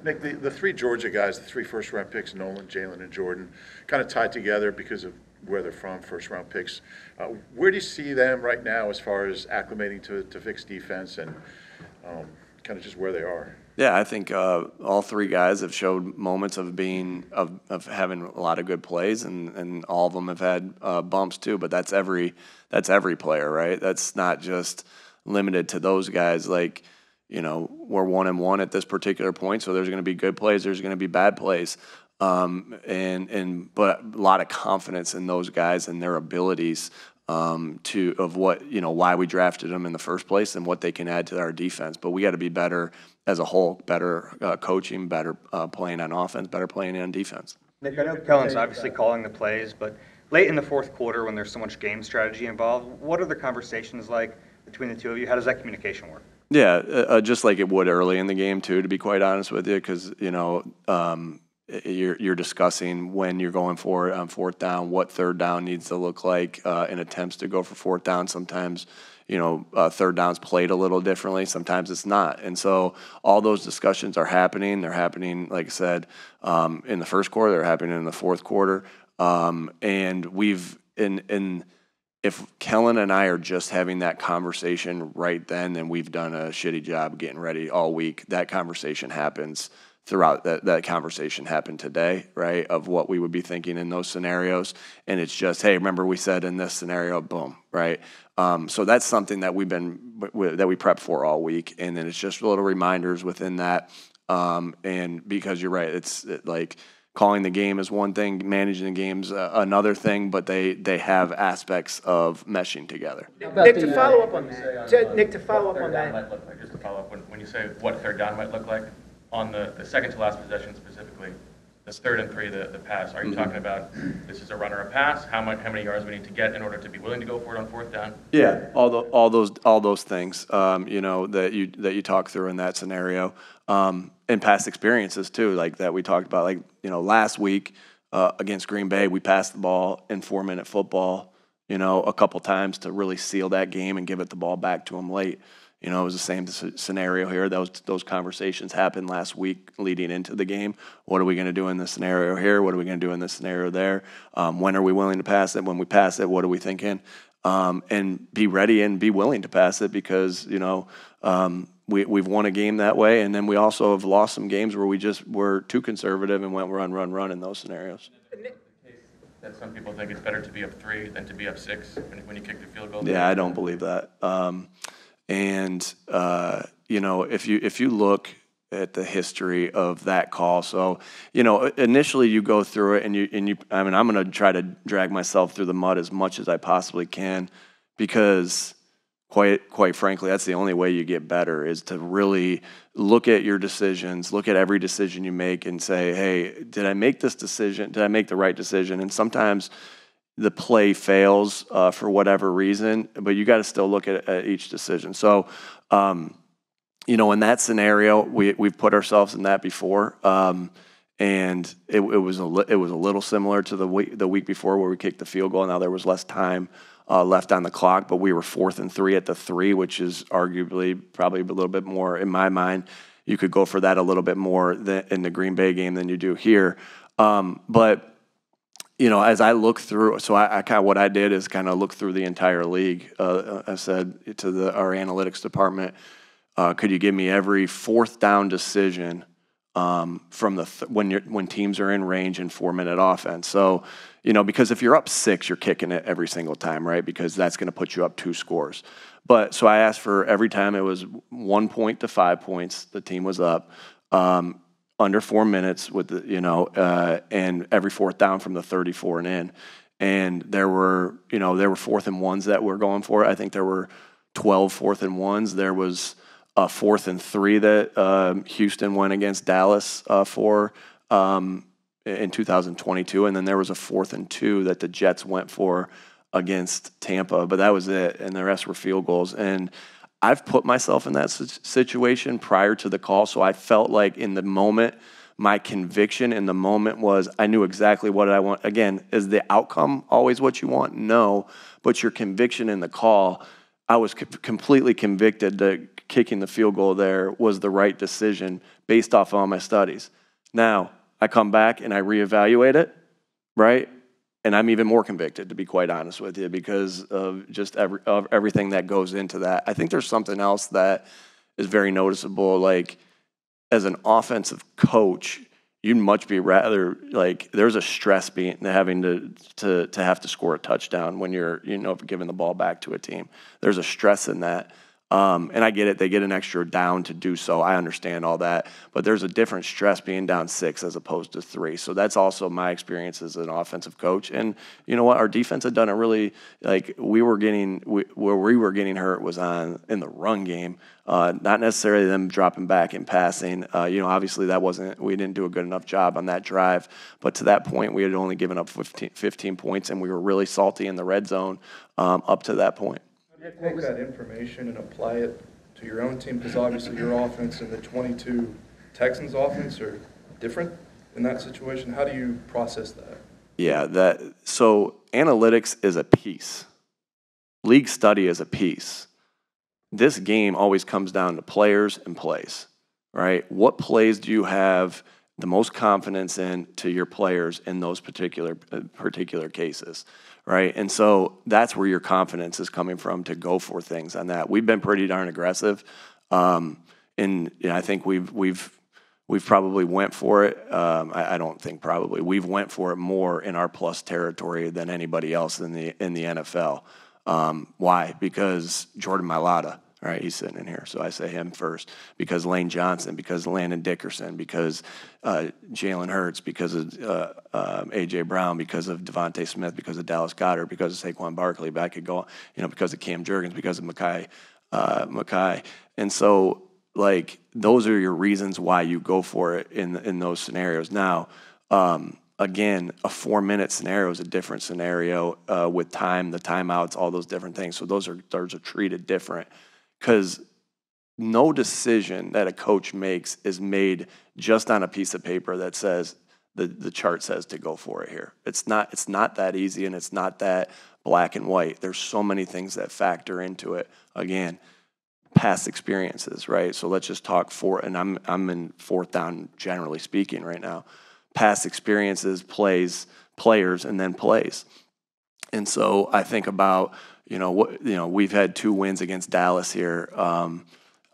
Nick, the three Georgia guys, the three first-round picks, Nolan, Jalen, and Jordan, kind of tied together because of where they're from, first-round picks. Where do you see them right now as far as acclimating to fixed defense and kind of just where they are? Yeah, I think all three guys have showed moments of being of having a lot of good plays, and all of them have had bumps too. But that's every player, right? That's not just limited to those guys. Like, you know, we're 1-1 at this particular point, so there's going to be good plays, there's going to be bad plays, but a lot of confidence in those guys and their abilities of what, you know, why we drafted them in the first place and what they can add to our defense. But we got to be better as a whole, better coaching, better playing on offense, better playing on defense. Nick, I know Kellen's obviously calling the plays, but late in the fourth quarter when there's so much game strategy involved, what are the conversations like between the two of you? How does that communication work? Yeah, just like it would early in the game too, to be quite honest with you, because, you know, you're discussing when you're going for it on fourth down, what third down needs to look like in attempts to go for fourth down. Sometimes, you know, third down's played a little differently. Sometimes it's not. And so all those discussions are happening. They're happening, like I said, in the first quarter. They're happening in the fourth quarter. And if Kellen and I are just having that conversation right then we've done a shitty job getting ready all week. That conversation happens throughout. That conversation happened today, right, of what we would be thinking in those scenarios. And it's just, hey, remember we said in this scenario, boom, right? So that's something that that we prep for all week. And then it's just little reminders within that. And because you're right, it's like calling the game is one thing, managing the game's another thing, but they have aspects of meshing together. Nick, to follow up on that. Nick, to follow up on that. Just to follow up, when you say what third down might look like, on the second to last possession specifically, the 3rd and 3, the pass, are you talking about this is a run or a pass? How many yards we need to get in order to be willing to go for it on fourth down? Yeah, all those things, you know, that you talk through in that scenario, and past experiences too, like that we talked about. Like, you know, last week against Green Bay, we passed the ball in 4-minute football, you know, a couple times to really seal that game and give it the ball back to them late. You know, it was the same scenario here. Those conversations happened last week leading into the game. What are we going to do in this scenario here? What are we going to do in this scenario there? When are we willing to pass it? When we pass it, what are we thinking? And be ready and be willing to pass it because, you know, we've won a game that way. And then we also have lost some games where we just were too conservative and went run in those scenarios. That some people think it's better to be up 3 than to be up 6 when you kick the field goal. Yeah, I don't believe that. You know, if you look at the history of that call, so, you know, initially you go through it and you I mean, I'm going to try to drag myself through the mud as much as I possibly can because quite frankly, that's the only way you get better is to really look at your decisions, look at every decision you make and say, hey, did I make this decision? Did I make the right decision? And sometimes the play fails for whatever reason, but you got to still look at each decision. So, you know, in that scenario, we've put ourselves in that before, and it was a little similar to the week before where we kicked the field goal. Now there was less time left on the clock, but we were 4th and 3 at the 3, which is arguably probably a little bit more in my mind. You could go for that a little bit more in the Green Bay game than you do here, but. You know, as I look through, so I kind of what I did is kind of look through the entire league. I said to our analytics department, could you give me every fourth down decision from when teams are in range in 4-minute offense? So, you know, because if you're up 6, you're kicking it every single time, right? Because that's going to put you up 2 scores. But so I asked for every time it was 1 point to 5 points, the team was up. Under 4 minutes with the, you know, and every fourth down from the 34 and in. And there were 4th and 1s that we're going for. I think there were 12 4th and 1s. There was a 4th and 3 that Houston went against Dallas for in 2022. And then there was a 4th and 2 that the Jets went for against Tampa. But that was it. And the rest were field goals. And I've put myself in that situation prior to the call, so I felt like in the moment, my conviction in the moment was I knew exactly what I want. Again, is the outcome always what you want? No, but your conviction in the call, I was completely convicted that kicking the field goal there was the right decision based off all my studies. Now, I come back and I reevaluate it, right? And I'm even more convicted, to be quite honest with you, because of just everything that goes into that. I think there's something else that is very noticeable. Like, as an offensive coach, you'd much be rather, like, there's a stress being having to have to score a touchdown when you're, giving the ball back to a team. There's a stress in that. And I get it. They get an extra down to do so. I understand all that. But there's a different stress being down 6 as opposed to 3. So that's also my experience as an offensive coach. And you know what? Our defense had done it really, like, where we were getting hurt was in the run game, not necessarily them dropping back and passing. Obviously we didn't do a good enough job on that drive. But to that point, we had only given up 15 points, and we were really salty in the red zone up to that point. Take that information and apply it to your own team, because obviously your offense and the 22 Texans offense are different in that situation. How do you process that? Yeah, so analytics is a piece. League study is a piece. This game always comes down to players and plays, right? What plays do you have the most confidence in to your players in those particular cases? Right, and so that's where your confidence is coming from to go for things on that. We've been pretty darn aggressive, and I think we've probably went for it. I don't think probably we've went for it more in our plus territory than anybody else in the NFL. Why? Because Jordan Mailata. Right, he's sitting in here, so I say him first. Because Lane Johnson, because Landon Dickerson, because Jalen Hurts, because of A.J. Brown, because of Devontae Smith, because of Dallas Goedert, because of Saquon Barkley, but I could go, because of Cam Jurgens, because of Mekhi. And so, like, those are your reasons why you go for it in those scenarios. Now, again, a 4-minute scenario is a different scenario with time, the timeouts, all those different things. So those are treated different. Because no decision that a coach makes is made just on a piece of paper that says the chart says to go for it here. It's not that easy, and it's not that black and white. There's so many things that factor into it. Again, past experiences, right? So let's just talk and I'm in 4th down generally speaking right now. Past experiences, plays, players, and then plays. And so I think about we've had 2 wins against Dallas here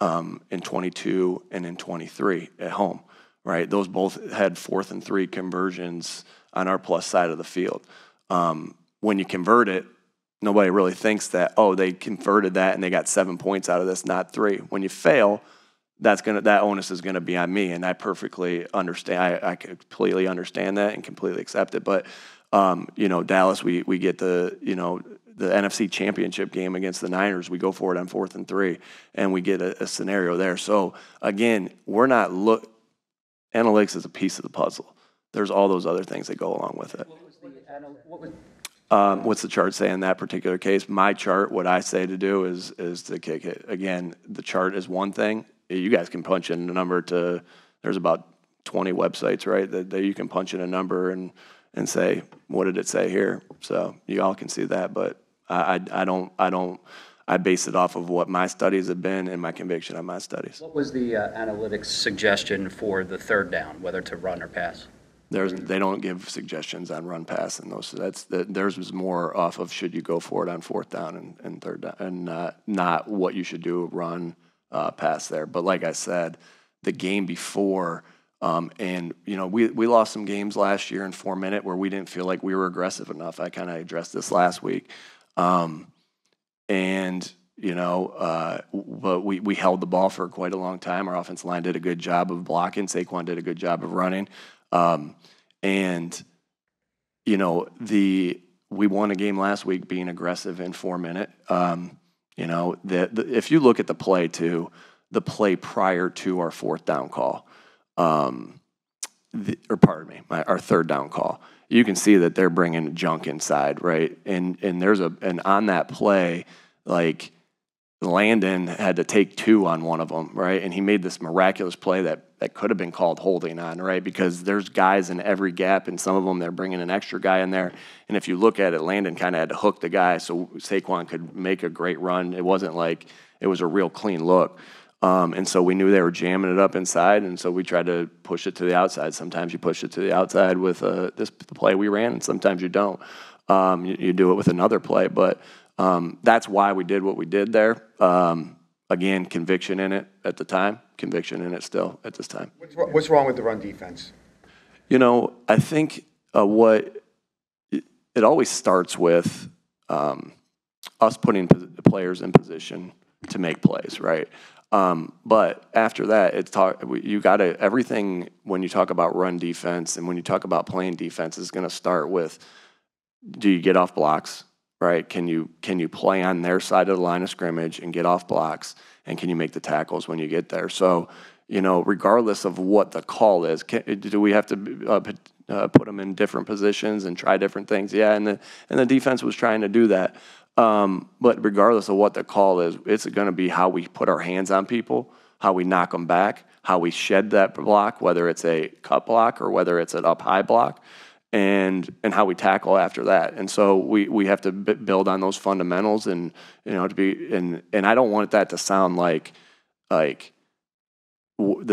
in 22 and in 23 at home, right? Those both had 4th and 3 conversions on our plus side of the field. When you convert it, nobody really thinks that, they converted that and they got 7 points out of this, not 3. When you fail, that onus is gonna be on me, and I perfectly understand. I completely understand that and completely accept it. But Dallas, we get the NFC Championship game against the Niners, we go for it on 4th and 3, and we get a scenario there. So, again, analytics is a piece of the puzzle. There's all those other things that go along with it. What's the chart say in that particular case? My chart, what I say to do is to kick it. Again, the chart is one thing. You guys can punch in a number there's about 20 websites, right, that you can punch in a number and say, what did it say here? So you all can see that, but I base it off of what my studies have been and my conviction on my studies. What was the analytics suggestion for the 3rd down, whether to run or pass? They don't give suggestions on run, pass, and those. So theirs was more off of should you go for it on 4th down and 3rd down, and not what you should do, run, pass there. But like I said, the game before, and we lost some games last year in 4-minute where we didn't feel like we were aggressive enough. I kind of addressed this last week. But we held the ball for quite a long time. Our offensive line did a good job of blocking. Saquon did a good job of running. We won a game last week being aggressive in 4-minute. If you look at the play too, the play prior to our 4th down call, our 3rd down call, you can see that they're bringing junk inside, right? And on that play, like, Landon had to take 2 on one of them, right? And he made this miraculous play that could have been called holding on, right? Because there's guys in every gap, and some of them they're bringing an extra guy in there. And if you look at it, Landon kind of had to hook the guy so Saquon could make a great run. It wasn't like it was a real clean look. And so we knew they were jamming it up inside, and so we tried to push it to the outside. Sometimes you push it to the outside with the play we ran, and sometimes you don't. You do it with another play, but that's why we did what we did there. Again, conviction in it at the time, conviction in it still at this time. What's wrong with the run defense? You know, I think it always starts with us putting players in position to make plays, right? But after that, you got to everything when you talk about run defense and when you talk about playing defense is going to start with, do you get off blocks, right? Can you play on their side of the line of scrimmage and get off blocks, and can you make the tackles when you get there? So, you know, regardless of what the call is, do we have to put them in different positions and try different things? Yeah, and the defense was trying to do that. But regardless of what the call is, it's going to be how we put our hands on people, how we knock them back, how we shed that block, whether it's a cut block or whether it's an up high block, and how we tackle after that. And so we have to build on those fundamentals, and you know, and I don't want that to sound like the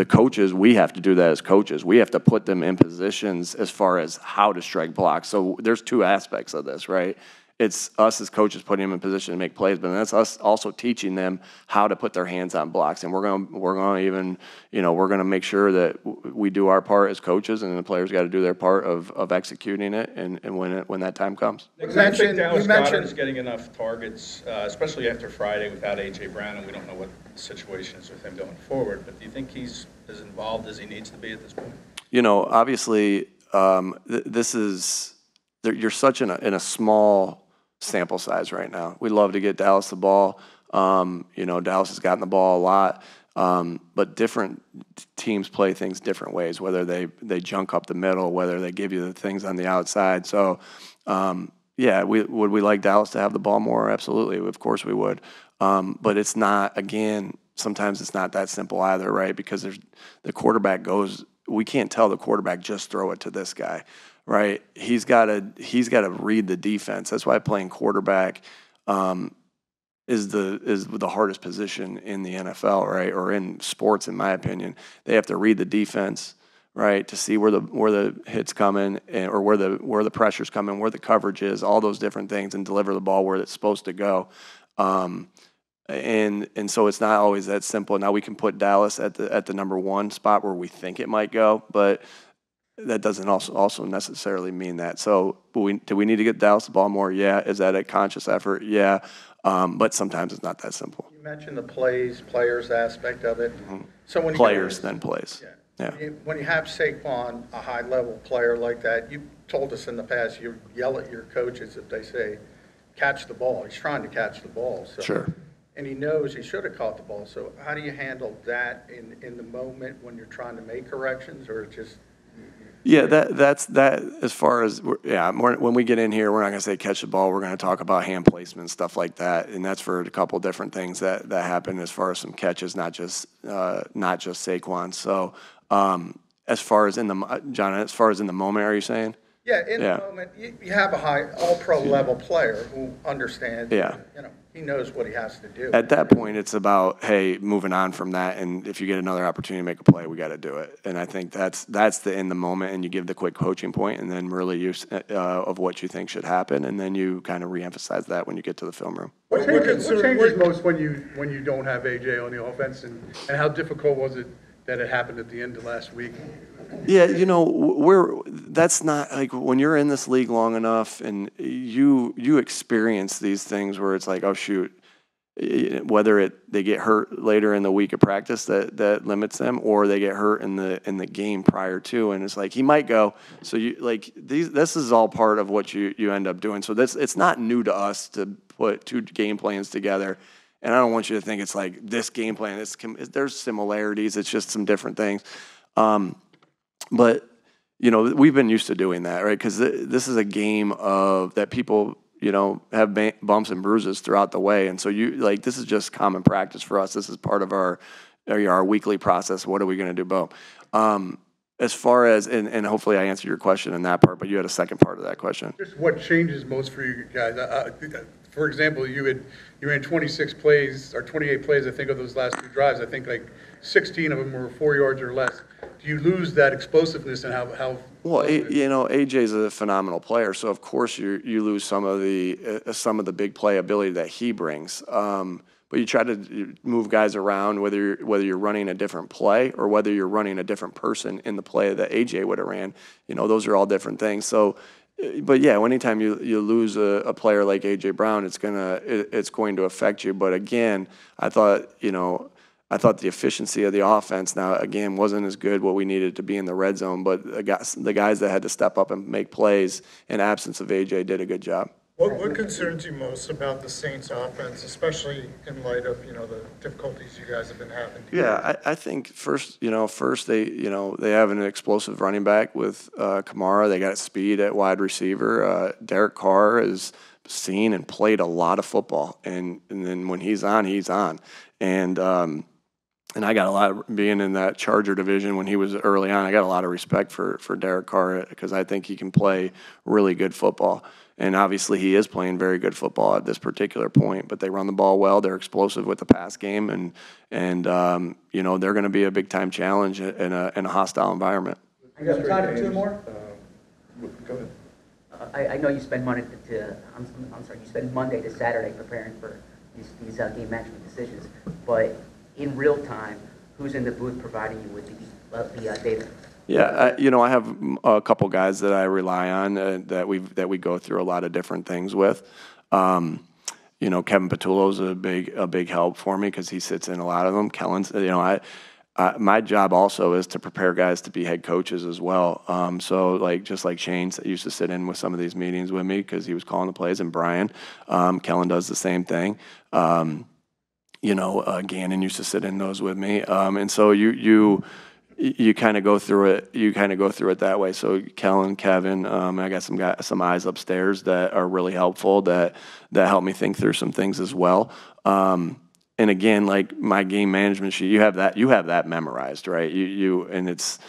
coaches. We have to do that as coaches. We have to put them in positions as far as how to strike blocks. So there's 2 aspects of this, right? It's us as coaches putting them in position to make plays, but that's us also teaching them how to put their hands on blocks. And we're gonna make sure that we do our part as coaches, and the players got to do their part of executing it, and when that time comes. I think Dallas Goedert is getting enough targets, especially after Friday without A.J. Brown, and we don't know what the situation is with him going forward. But do you think he's as involved as he needs to be at this point? You know, obviously, you're such in a small sample size right now. We love to get Dallas the ball. You know, Dallas has gotten the ball a lot, but different teams play things different ways, whether they junk up the middle, whether they give you the things on the outside. So, yeah, would we like Dallas to have the ball more? Absolutely. Of course we would. But it's not, again, sometimes it's not that simple either, right? Because the quarterback we can't tell the quarterback just throw it to this guy. Right, he's got to read the defense. That's why playing quarterback is the hardest position in the NFL, right, or in sports, in my opinion. They have to read the defense, right, to see where the hits coming, or where the pressure's coming, where the coverage is, all those different things, and deliver the ball where it's supposed to go. And so it's not always that simple. Now we can put Dallas at the number 1 spot where we think it might go, but that doesn't also necessarily mean that. So do we need to get Dallas the ball more? Yeah. Is that a conscious effort? Yeah. But sometimes it's not that simple. You mentioned the players aspect of it. Mm-hmm. So when players, then plays. Yeah. When you have Saquon, a high-level player like that, you told us in the past you yell at your coaches if they say, catch the ball. He's trying to catch the ball. So. Sure. And he knows he should have caught the ball. So how do you handle that in the moment when you're trying to make corrections, or just – Yeah, that's as far as, when we get in here, we're not going to say catch the ball. We're going to talk about hand placement, stuff like that. And that's for a couple different things that happen as far as some catches, not just Saquon. So as far as in the moment, are you saying? Yeah, the moment, you have a high all-pro level player who understands, he knows what he has to do. At that point, it's about, hey, moving on from that, and if you get another opportunity to make a play, we got to do it. And I think that's the in the moment, and you give the quick coaching point, and then really use of what you think should happen, and then you kind of reemphasize that when you get to the film room. What changes most when you don't have AJ on the offense, and how difficult was it that it happened at the end of last week? Yeah, that's not like when you're in this league long enough and you experience these things where it's like, oh shoot, whether they get hurt later in the week of practice that limits them, or they get hurt in the game prior to, and it's like he might go. So this is all part of what you end up doing. So it's not new to us to put 2 game plans together. And I don't want you to think it's like this game plan. There's similarities. It's just some different things. But, we've been used to doing that, right? Because this is a game that people, have bumps and bruises throughout the way. And so this is just common practice for us. This is part of our weekly process. What are we going to do, Bo? As far as, and hopefully I answered your question in that part, but you had a second part of that question. Just what changes most for you guys? For example, you ran 26 plays or 28 plays, I think, of those last 2 drives. I think like 16 of them were 4 yards or less. Do you lose that explosiveness and how? Well, AJ's a phenomenal player, so of course you lose some of the big play ability that he brings. But you try to move guys around, whether you're running a different play or whether you're running a different person in the play that AJ would have ran. Those are all different things. So, but yeah, anytime you lose a player like AJ Brown, it's going to affect you. But again, I thought the efficiency of the offense now again wasn't as good what we needed to be in the red zone. But the guys that had to step up and make plays in absence of AJ did a good job. What concerns you most about the Saints offense, especially in light of, the difficulties you guys have been having? Yeah, I think first they have an explosive running back with Kamara. They got speed at wide receiver. Derek Carr has seen and played a lot of football, and then when he's on, he's on. And I got a lot being in that Charger division when he was early on. I got a lot of respect for Derek Carr because I think he can play really good football. And obviously he is playing very good football at this particular point, but they run the ball well. They're explosive with the pass game, and they're going to be a big-time challenge in a hostile environment. You got time for 2 more? Go ahead. I know you spend Monday to Saturday preparing for these game management decisions, but in real time, who's in the booth providing you with the data? Yeah, I have a couple guys that I rely on that we go through a lot of different things with. Kevin Patullo's a big help for me because he sits in a lot of them. Kellen's, my job also is to prepare guys to be head coaches as well. So just like Shane used to sit in with some of these meetings with me because he was calling the plays, and Brian, Kellen does the same thing. Gannon used to sit in those with me, and so you kind of go through it. You kind of go through it that way. So Kellen, Kevin, I got some eyes upstairs that are really helpful that help me think through some things as well. And again, like my game management sheet, you have that memorized, right? And it's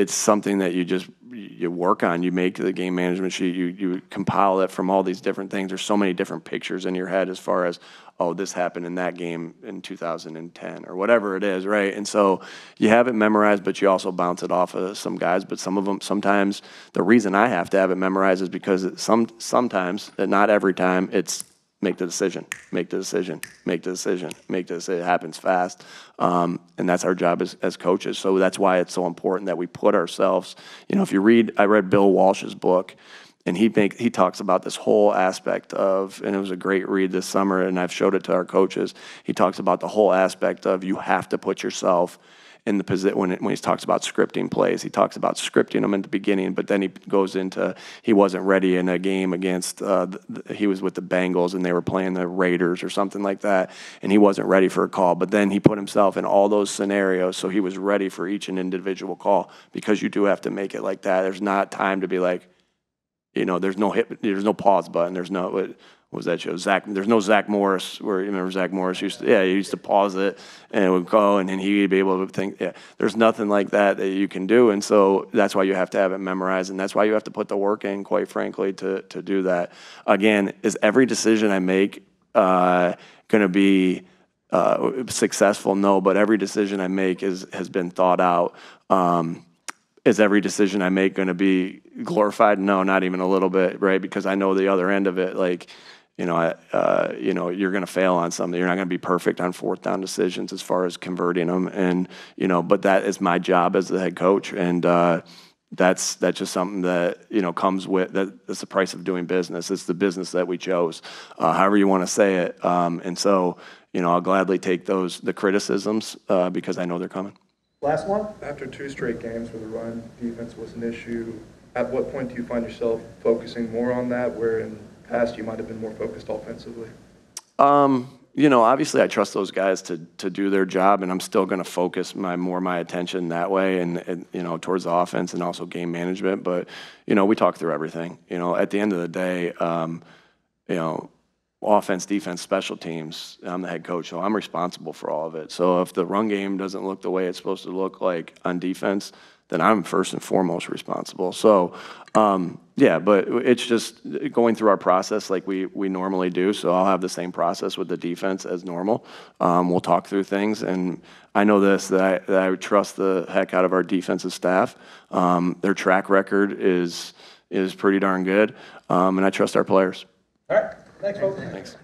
something that you work on. You make the game management sheet. You compile it from all these different things. There's so many different pictures in your head as far as, oh, this happened in that game in 2010 or whatever it is, right? And so you have it memorized, but you also bounce it off of some guys. But some of them, sometimes the reason I have to have it memorized is because sometimes, not every time, it's make the decision, make the decision, make the decision, make the decision. It happens fast, and that's our job as coaches. So that's why it's so important that we put ourselves. If you I read Bill Walsh's book, and he talks about this whole aspect of, and it was a great read this summer, and I've showed it to our coaches. He talks about the whole aspect of you have to put yourself in the position when he talks about scripting plays. He talks about scripting them in the beginning, but then he goes into he wasn't ready in a game against he was with the Bengals and they were playing the Raiders or something like that, and he wasn't ready for a call. But then he put himself in all those scenarios so he was ready for each and individual call, because you do have to make it like that. There's not time to be like, there's no pause button. There's no what was that show? There's no Zach Morris where you remember Zach Morris he used to pause it and it would go and then he'd be able to think. Yeah, there's nothing like that you can do, and so that's why you have to have it memorized, and that's why you have to put the work in, quite frankly, to do that. Again, is every decision I make going to be successful? No, but every decision I make has been thought out. Is every decision I make going to be glorified? No, not even a little bit, right? Because I know the other end of it. Like, you're going to fail on something. You're not going to be perfect on fourth down decisions as far as converting them, and But that is my job as the head coach, and that's just something that comes with that's the price of doing business. It's the business that we chose, however you want to say it. And so I'll gladly take the criticisms because I know they're coming. Last one? After 2 straight games where the run defense was an issue, at what point do you find yourself focusing more on that, where in the past you might have been more focused offensively? Obviously I trust those guys to do their job, and I'm still going to focus my attention that way and towards the offense and also game management. But, we talk through everything. At the end of the day, you know, offense, defense, special teams. I'm the head coach, so I'm responsible for all of it. So if the run game doesn't look the way it's supposed to look like on defense, then I'm first and foremost responsible. So, yeah, but it's just going through our process like we normally do. So I'll have the same process with the defense as normal. We'll talk through things, and I know this, that I trust the heck out of our defensive staff. Their track record is pretty darn good, and I trust our players. All right, thanks, folks. Thanks.